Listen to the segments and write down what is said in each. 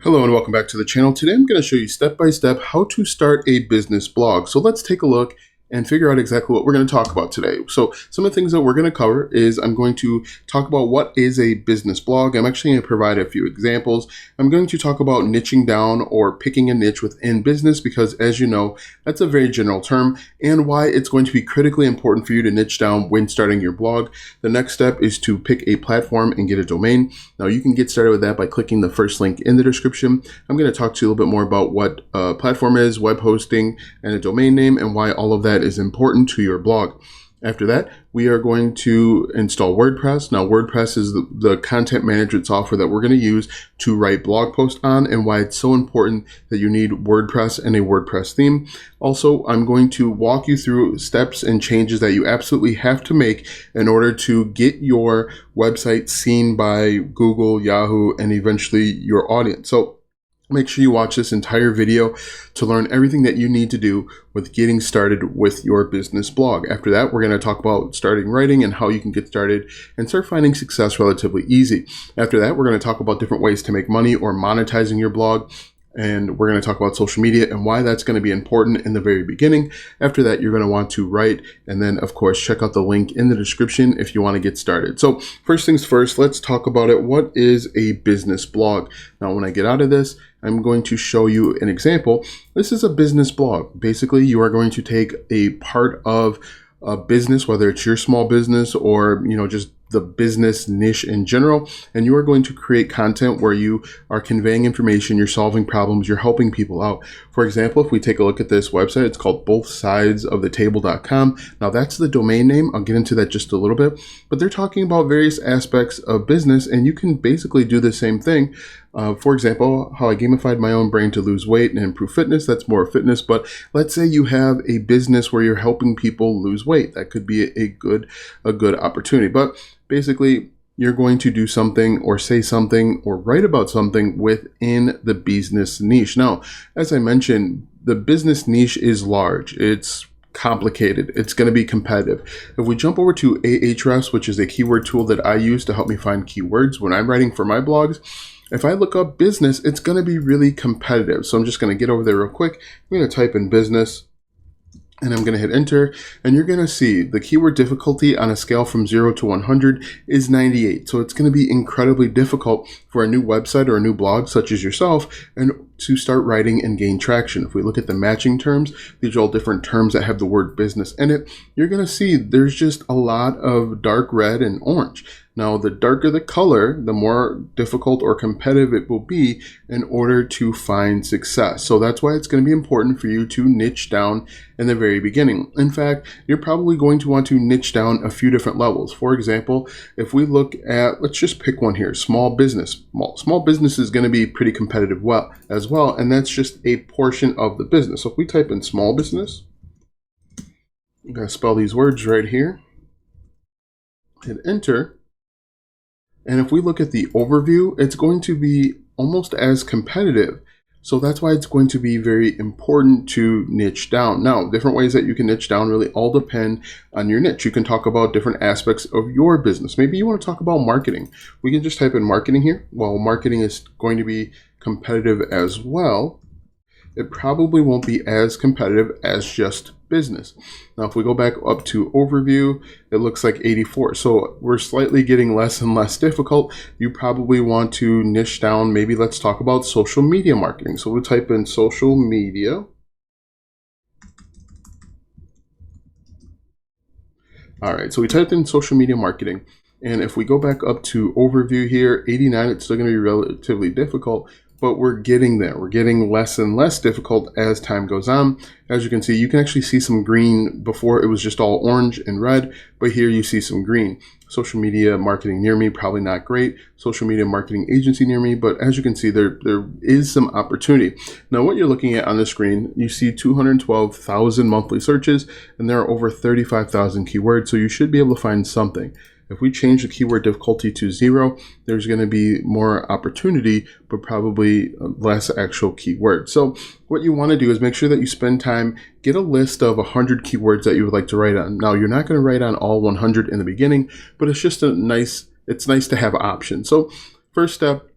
Hello and welcome back to the channel. Today I'm going to show you step by step how to start a business blog. So let's take a look and figure out exactly what we're going to talk about today. So some of the things that we're going to cover is I'm going to talk about what is a business blog. I'm actually going to provide a few examples. I'm going to talk about niching down or picking a niche within business because, as you know, that's a very general term, and why it's going to be critically important for you to niche down when starting your blog. The next step is to pick a platform and get a domain. Now you can get started with that by clicking the first link in the description. I'm going to talk to you a little bit more about what a platform is, web hosting, and a domain name, and why all of that is important to your blog. After that, we are going to install WordPress. Now, WordPress is the content management software that we're going to use to write blog posts on, and why it's so important that you need WordPress and a WordPress theme. Also, I'm going to walk you through steps and changes that you absolutely have to make in order to get your website seen by Google, Yahoo, and eventually your audience. So make sure you watch this entire video to learn everything that you need to do with getting started with your business blog. After that, we're going to talk about starting writing and how you can get started and start finding success relatively easy. After that, we're going to talk about different ways to make money or monetizing your blog. And we're going to talk about social media and why that's going to be important in the very beginning. After that, you're going to want to write, and then of course, check out the link in the description if you want to get started. So first things first, let's talk about it. What is a business blog? Now, when I get out of this, I'm going to show you an example. This is a business blog. Basically, you are going to take a part of a business, whether it's your small business or, just the business niche in general, and you are going to create content where you are conveying information, you're solving problems, you're helping people out. For example, if we take a look at this website, it's called bothsidesoftheTable.com. Now that's the domain name. I'll get into that just a little bit, but they're talking about various aspects of business, and you can basically do the same thing. For example, how I gamified my own brain to lose weight and improve fitness. That's more fitness, but let's say you have a business where you're helping people lose weight. That could be a good opportunity. But basically, you're going to do something or say something or write about something within the business niche. Now, as I mentioned, the business niche is large. It's complicated. It's going to be competitive. If we jump over to Ahrefs, which is a keyword tool that I use to help me find keywords when I'm writing for my blogs, if I look up business, it's going to be really competitive. So I'm just going to get over there real quick. I'm going to type in business, and I'm going to hit enter, and you're going to see the keyword difficulty on a scale from 0 to 100 is 98. So it's going to be incredibly difficult for a new website or a new blog such as yourself and to start writing and gain traction. If we look at the matching terms, these are all different terms that have the word business in it. You're going to see there's just a lot of dark red and orange. Now, the darker the color, the more difficult or competitive it will be in order to find success. So that's why it's going to be important for you to niche down in the very beginning. In fact, you're probably going to want to niche down a few different levels. For example, if we look at, let's just pick one here, small business. Small business is going to be pretty competitive as well, and that's just a portion of the business. So if we type in small business, I'm going to spell these words right here, hit enter. And if we look at the overview, it's going to be almost as competitive. So that's why it's going to be very important to niche down. Now, different ways that you can niche down really all depend on your niche. You can talk about different aspects of your business. Maybe you want to talk about marketing. We can just type in marketing here. Well, marketing is going to be competitive as well. It probably won't be as competitive as just business. Now, if we go back up to overview, it looks like 84. So we're slightly getting less and less difficult. You probably want to niche down. Maybe let's talk about social media marketing. So we'll type in social media. All right, so we typed in social media marketing. And if we go back up to overview here, 89, it's still going to be relatively difficult, but we're getting there. We're getting less and less difficult as time goes on. As you can see, you can actually see some green. Before it was just all orange and red, but here you see some green. Social media marketing near me, probably not great. Social media marketing agency near me, but as you can see, there is some opportunity. Now, what you're looking at on the screen, you see 212,000 monthly searches, and there are over 35,000 keywords, so you should be able to find something. If we change the keyword difficulty to 0, there's going to be more opportunity, but probably less actual keywords. So what you want to do is make sure that you spend time, get a list of 100 keywords that you would like to write on. Now, you're not going to write on all 100 in the beginning, but it's just it's nice to have options. So first step,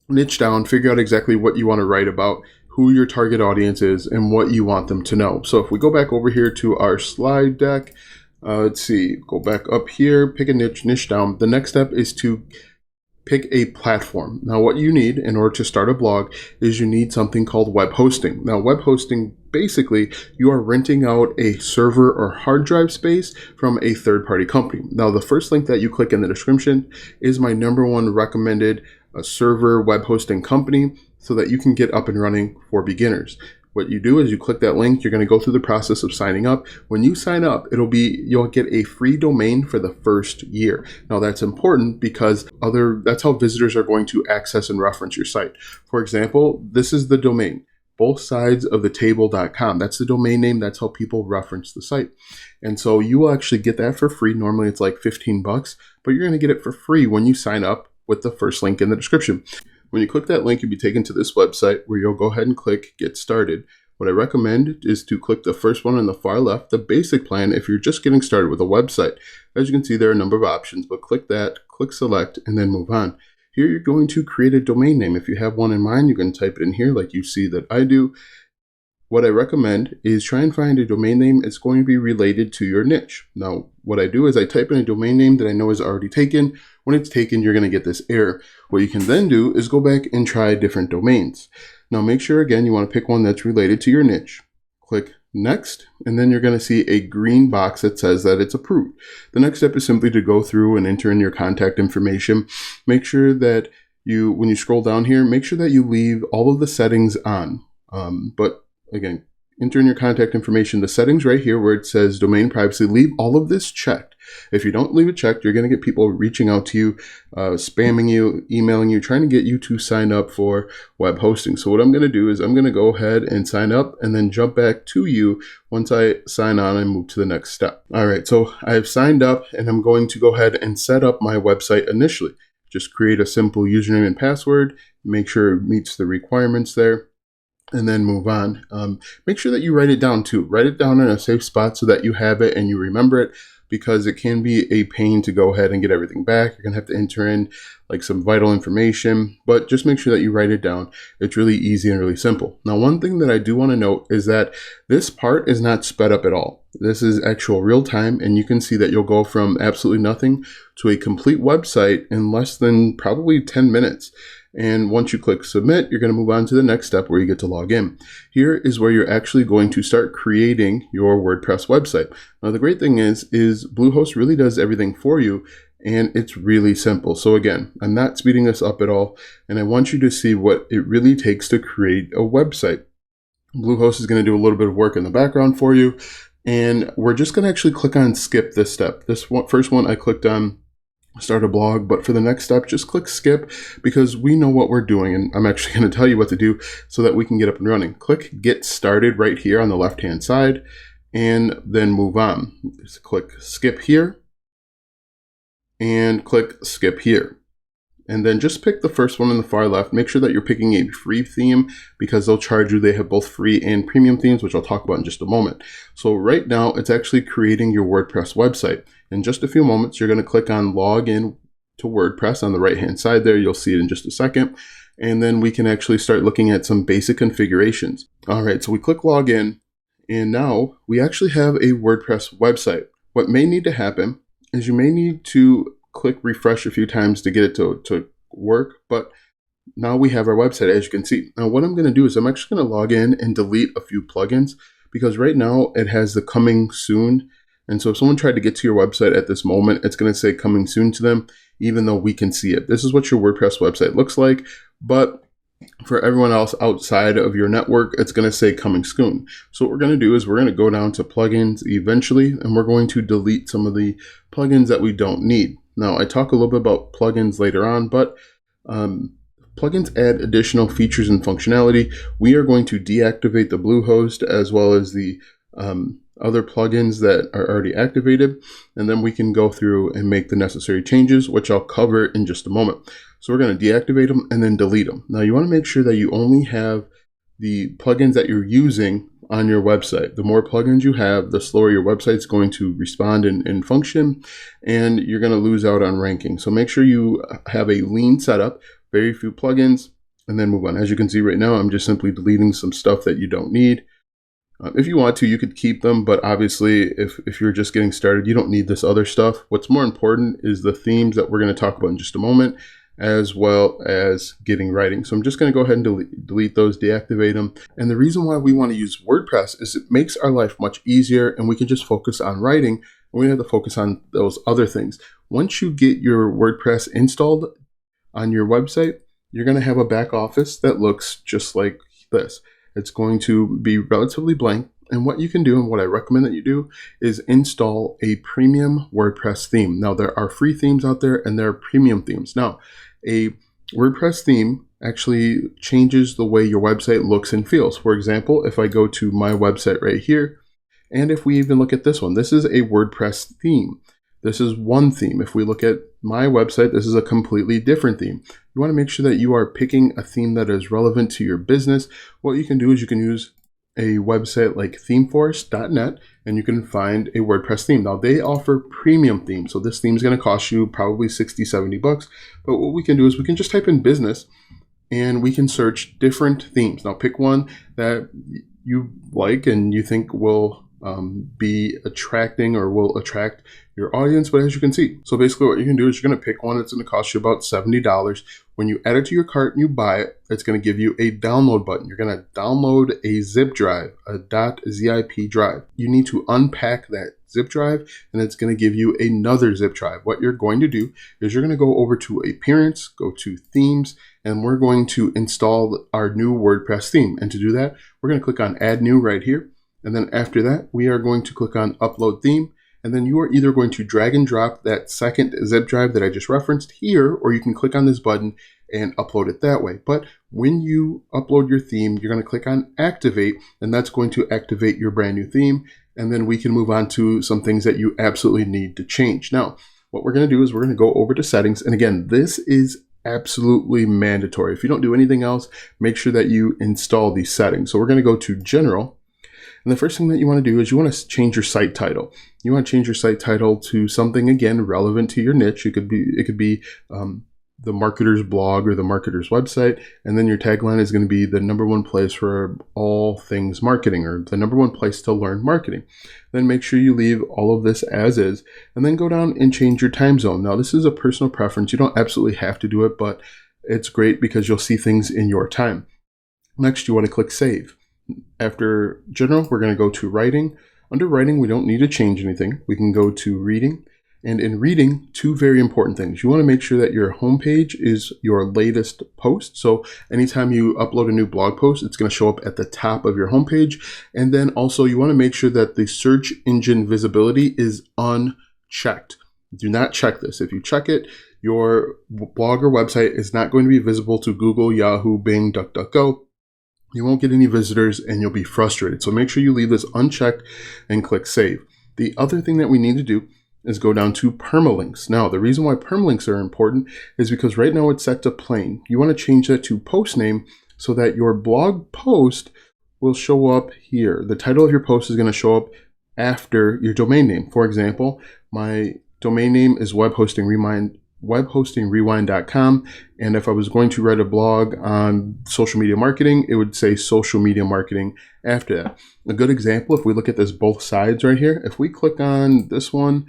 niche down, figure out exactly what you want to write about, who your target audience is, and what you want them to know. So if we go back over here to our slide deck, let's see, go back up here, pick a niche down. The next step is to pick a platform. Now, what you need in order to start a blog is you need something called web hosting. Now, web hosting, basically, you are renting out a server or hard drive space from a third-party company. Now, the first link that you click in the description is my #1 recommended server web hosting company so that you can get up and running for beginners. What you do is you click that link, you're going to go through the process of signing up. When you sign up, you'll get a free domain for the first year. Now that's important because that's how visitors are going to access and reference your site. For example, this is the domain, bothsidesofthetable.com. That's the domain name. That's how people reference the site. And so you will actually get that for free. Normally it's like $15, but you're going to get it for free when you sign up with the first link in the description. When you click that link, you'll be taken to this website where you'll go ahead and click Get Started. What I recommend is to click the first one on the far left, the basic plan, if you're just getting started with a website. As you can see, there are a number of options, but click that, click Select, and then move on. Here, you're going to create a domain name. If you have one in mind, you can type it in here like you see that I do. What I recommend is try and find a domain name that's going to be related to your niche. Now, what I do is I type in a domain name that I know is already taken. When it's taken, you're going to get this error. What you can then do is go back and try different domains. Now, make sure, again, you want to pick one that's related to your niche. Click Next, and then you're going to see a green box that says that it's approved. The next step is simply to go through and enter in your contact information. Make sure that when you scroll down here, make sure that you leave all of the settings on. But again, enter in your contact information. The settings right here where it says domain privacy, leave all of this checked. If you don't leave it checked, you're going to get people reaching out to you, spamming you, emailing you, trying to get you to sign up for web hosting. So what I'm going to do is I'm going to go ahead and sign up and then jump back to you once I sign on and move to the next step. All right, so I've signed up and I'm going to go ahead and set up my website initially. Just create a simple username and password, make sure it meets the requirements there, and then move on. Make sure that you write it down too. Write it down in a safe spot so that you have it and you remember it, because it can be a pain to go ahead and get everything back. You're going to have to enter in like some vital information, but just make sure that you write it down. It's really easy and really simple. Now, one thing that I do want to note is that this part is not sped up at all. This is actual real time, and you can see that you'll go from absolutely nothing to a complete website in less than probably 10 minutes. And once you click submit, you're going to move on to the next step where you get to log in. Here is where you're actually going to start creating your WordPress website. Now, the great thing is Bluehost really does everything for you, and it's really simple. So again, I'm not speeding this up at all, and I want you to see what it really takes to create a website. Bluehost is going to do a little bit of work in the background for you, and we're just going to actually click on skip this step. First one I clicked on start a blog, but for the next step, just click skip, because we know what we're doing, and I'm actually going to tell you what to do so that we can get up and running. Click get started right here on the left hand side, and then move on. Just click skip here and click skip here. And then just pick the first one on the far left. Make sure that you're picking a free theme, because they'll charge you. They have both free and premium themes, which I'll talk about in just a moment. So right now, it's actually creating your WordPress website. In just a few moments, you're going to click on log in to WordPress on the right-hand side there. You'll see it in just a second. And then we can actually start looking at some basic configurations. All right, so we click log in, and now we actually have a WordPress website. What may need to happen is you may need to click refresh a few times to get it to work, but now we have our website, as you can see. Now what I'm going to do is I'm actually going to log in and delete a few plugins, because right now it has the coming soon. And so if someone tried to get to your website at this moment, it's going to say coming soon to them, even though we can see it. This is what your WordPress website looks like, but for everyone else outside of your network, it's going to say coming soon. So what we're going to do is we're going to go down to plugins eventually, and we're going to delete some of the plugins that we don't need. Now, I talk a little bit about plugins later on, but plugins add additional features and functionality. We are going to deactivate the Bluehost as well as the other plugins that are already activated, and then we can go through and make the necessary changes, which I'll cover in just a moment. So we're going to deactivate them and then delete them. Now, you want to make sure that you only have the plugins that you're using on your website. The more plugins you have, the slower your website's going to respond and function, and you're going to lose out on ranking. So make sure you have a lean setup, very few plugins, and then move on. As you can see right now, I'm just simply deleting some stuff that you don't need. If you want to, you could keep them, but obviously if you're just getting started, you don't need this other stuff. What's more important is the themes that we're going to talk about in just a moment, as well as getting writing. So I'm just going to go ahead and delete those, deactivate them. And the reason why we want to use WordPress is it makes our life much easier, and we can just focus on writing, and we don't have to focus on those other things. Once you get your WordPress installed on your website, you're going to have a back office that looks just like this. It's going to be relatively blank. And what you can do, and what I recommend that you do, is install a premium WordPress theme. Now, there are free themes out there and there are premium themes. Now, a WordPress theme actually changes the way your website looks and feels. For example, if I go to my website right here, and if we even look at this one, this is a WordPress theme. This is one theme. If we look at my website, this is a completely different theme. You want to make sure that you are picking a theme that is relevant to your business. What you can do is you can use a website like themeforest.net, and you can find a WordPress theme. Now, they offer premium themes, so this theme is going to cost you probably 60, 70 bucks. But what we can do is we can just type in business, and we can search different themes. Now, pick one that you like and you think will be attracting or will attract your audience. But as you can see, so basically what you can do is you're going to pick one that's going to cost you about $70. When you add it to your cart and you buy it, it's going to give you a download button. You're going to download a zip drive, a .zip drive. You need to unpack that zip drive, and it's going to give you another zip drive. What you're going to do is you're going to go over to Appearance, go to Themes, and we're going to install our new WordPress theme. And to do that, we're going to click on Add New right here. And then after that, we are going to click on Upload Theme. And then you are either going to drag and drop that second zip drive that I just referenced here, or you can click on this button and upload it that way. But when you upload your theme, you're going to click on Activate, and that's going to activate your brand new theme. And then we can move on to some things that you absolutely need to change. Now, what we're going to do is we're going to go over to Settings. And again, this is absolutely mandatory. If you don't do anything else, make sure that you install these settings. So we're going to go to General. And the first thing that you want to do is you want to change your site title. You want to change your site title to something, again, relevant to your niche. It could be the marketer's blog or the marketer's website. And then your tagline is going to be the #1 place for all things marketing, or the #1 place to learn marketing. Then make sure you leave all of this as is, and then go down and change your time zone. Now, this is a personal preference. You don't absolutely have to do it, but it's great because you'll see things in your time. Next, you want to click Save. After General, we're going to go to Writing. Under Writing, we don't need to change anything. We can go to Reading. And in Reading, two very important things. You want to make sure that your homepage is your latest post. So anytime you upload a new blog post, it's going to show up at the top of your homepage. And then also you want to make sure that the search engine visibility is unchecked. Do not check this. If you check it, your blog or website is not going to be visible to Google, Yahoo, Bing, DuckDuckGo. You won't get any visitors and you'll be frustrated. So make sure you leave this unchecked and click Save. The other thing that we need to do is go down to permalinks. Now, the reason why permalinks are important is because right now it's set to plain. You want to change that to post name so that your blog post will show up here. The title of your post is going to show up after your domain name. For example, my domain name is webhostingrewind.com. And if I was going to write a blog on social media marketing, it would say social media marketing after that. A good example, if we look at this both sides right here, if we click on this one,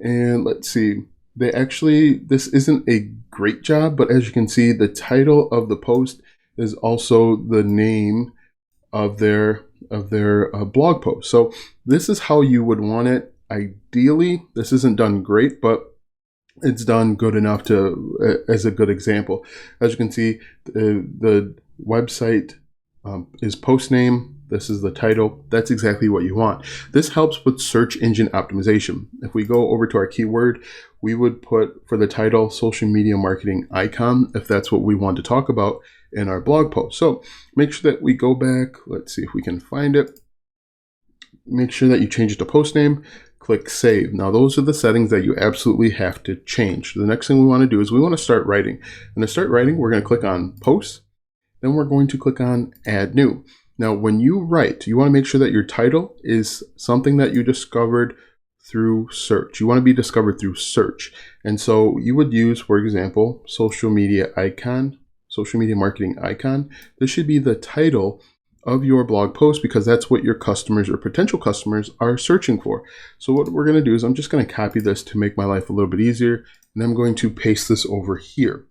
and let's see, this isn't a great job, but as you can see, the title of the post is also the name of their blog post. So this is how you would want it. Ideally, this isn't done great, but it's done good enough as a good example. As you can see, the website is post name. This is the title. That's exactly what you want. This helps with search engine optimization. If we go over to our keyword, we would put for the title social media marketing icon if that's what we want to talk about in our blog post. So make sure that we go back. Let's see if we can find it. Make sure that you change it to post name. Click Save. Now, those are the settings that you absolutely have to change. The next thing we want to do is we want to start writing. And to start writing, we're going to click on Post. Then we're going to click on Add New. Now, when you write, you want to make sure that your title is something that you discovered through search. You want to be discovered through search. And so you would use, for example, social media icon, social media marketing icon, this should be the title of your blog post because that's what your customers or potential customers are searching for. So what we're going to do is I'm just going to copy this to make my life a little bit easier, and I'm going to paste this over here.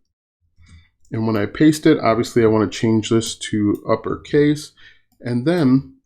And when I paste it, obviously I want to change this to uppercase, and then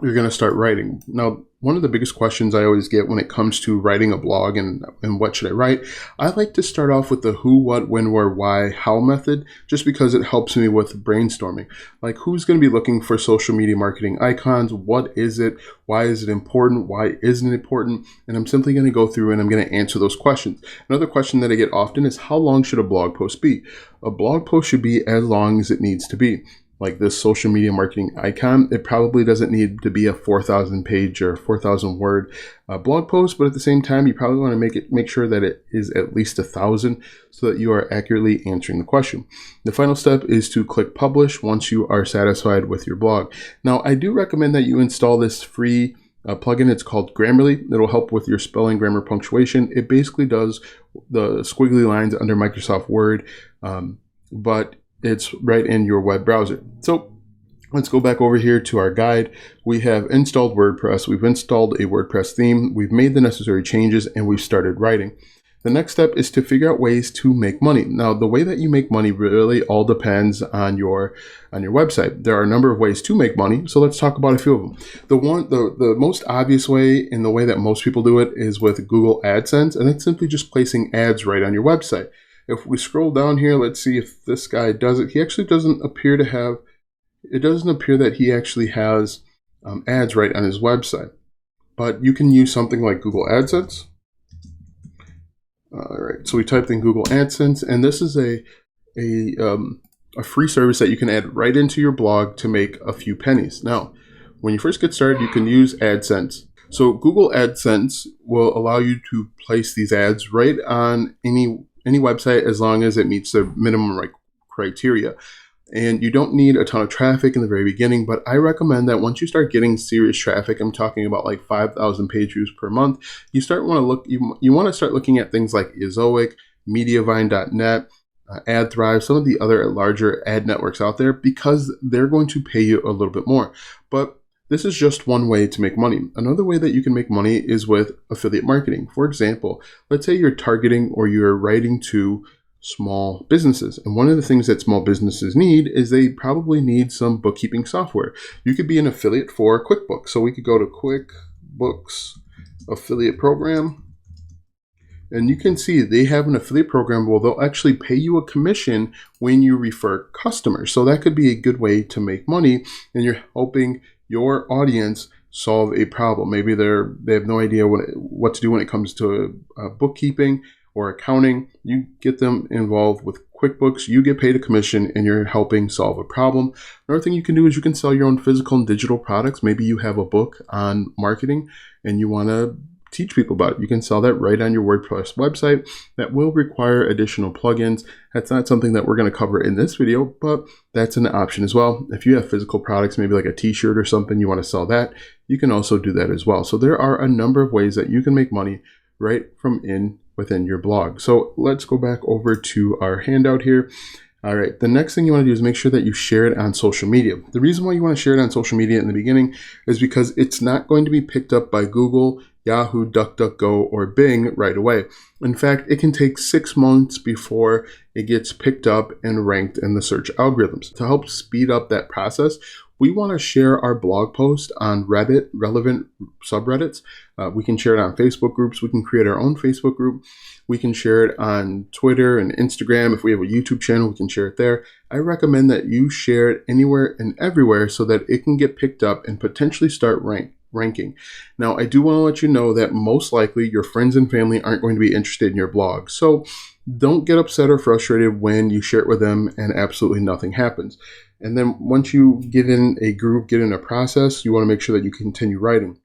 you're going to start writing. Now, one of the biggest questions I always get when it comes to writing a blog and what should I write, I like to start off with the who, what, when, where, why, how method, just because it helps me with brainstorming. Like, who's going to be looking for social media marketing icons? What is it? Why is it important? Why isn't it important? And I'm simply going to go through and I'm going to answer those questions. Another question that I get often is, how long should a blog post be? A blog post should be as long as it needs to be. Like this social media marketing icon, it probably doesn't need to be a 4,000 page or 4,000 word blog post, but at the same time, you probably want to make sure that it is at least 1,000 so that you are accurately answering the question. The final step is to click publish once you are satisfied with your blog. Now, I do recommend that you install this free plugin. It's called Grammarly. It'll help with your spelling, grammar, punctuation. It basically does the squiggly lines under Microsoft Word, but it's right in your web browser. So let's go back over here to our guide. We have installed WordPress. We've installed a WordPress theme. We've made the necessary changes and we've started writing. The next step is to figure out ways to make money. Now, the way that you make money really all depends on your website. There are a number of ways to make money, so let's talk about a few of them. The most obvious way, and the way that most people do it, is with Google AdSense, and it's simply just placing ads right on your website. If we scroll down here, let's see if this guy does it. He actually doesn't appear to have, it doesn't appear that he actually has ads right on his website. But you can use something like Google AdSense. All right, so we typed in Google AdSense, and this is a free service that you can add right into your blog to make a few pennies. Now, when you first get started, you can use AdSense. So Google AdSense will allow you to place these ads right on any website as long as it meets the minimum criteria. And you don't need a ton of traffic in the very beginning, but I recommend that once you start getting serious traffic, I'm talking about like 5,000 page views per month, you want to start looking at things like Ezoic, Mediavine.net, AdThrive, some of the other larger ad networks out there, because they're going to pay you a little bit more. But this is just one way to make money. Another way that you can make money is with affiliate marketing. For example, let's say you're targeting or you're writing to small businesses. And one of the things that small businesses need is they probably need some bookkeeping software. You could be an affiliate for QuickBooks. So we could go to QuickBooks affiliate program. And you can see they have an affiliate program where they'll actually pay you a commission when you refer customers. So that could be a good way to make money, and you're helping your audience solve a problem. Maybe they have no idea what to do when it comes to bookkeeping or accounting. You get them involved with QuickBooks, you get paid a commission, and you're helping solve a problem. Another thing you can do is you can sell your own physical and digital products. Maybe you have a book on marketing and you want to teach people about it. You can sell that right on your WordPress website. That will require additional plugins. That's not something that we're going to cover in this video, but that's an option as well. If you have physical products, maybe like a t-shirt or something, you want to sell that, you can also do that as well. So there are a number of ways that you can make money right from within your blog. So let's go back over to our handout here. All right, the next thing you want to do is make sure that you share it on social media. The reason why you want to share it on social media in the beginning is because it's not going to be picked up by Google, Yahoo, DuckDuckGo, or Bing right away. In fact, it can take 6 months before it gets picked up and ranked in the search algorithms. To help speed up that process, we want to share our blog post on Reddit, relevant subreddits. We can share it on Facebook groups. We can create our own Facebook group. We can share it on Twitter and Instagram. If we have a YouTube channel, we can share it there. I recommend that you share it anywhere and everywhere so that it can get picked up and potentially start ranking. Now, I do want to let you know that most likely your friends and family aren't going to be interested in your blog. So don't get upset or frustrated when you share it with them and absolutely nothing happens. And then once you get in a group, get in a process, you want to make sure that you continue writing.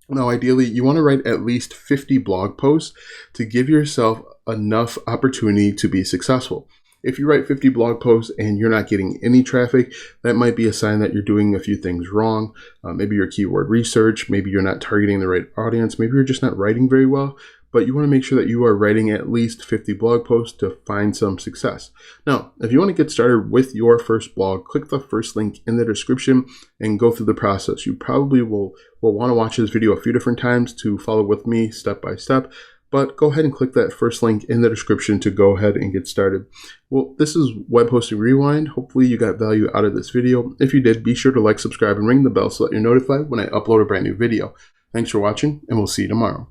Now, ideally, you want to write at least 50 blog posts to give yourself enough opportunity to be successful. If you write 50 blog posts and you're not getting any traffic, that might be a sign that you're doing a few things wrong. Maybe your keyword research, maybe you're not targeting the right audience, maybe you're just not writing very well. but you want to make sure that you are writing at least 50 blog posts to find some success. Now, if you want to get started with your first blog, click the first link in the description and go through the process. You probably will want to watch this video a few different times to follow with me step by step, but go ahead and click that first link in the description to go ahead and get started. Well, this is Web Hosting Rewind. Hopefully you got value out of this video. If you did, be sure to like, subscribe, and ring the bell so that you're notified when I upload a brand new video. Thanks for watching, and we'll see you tomorrow.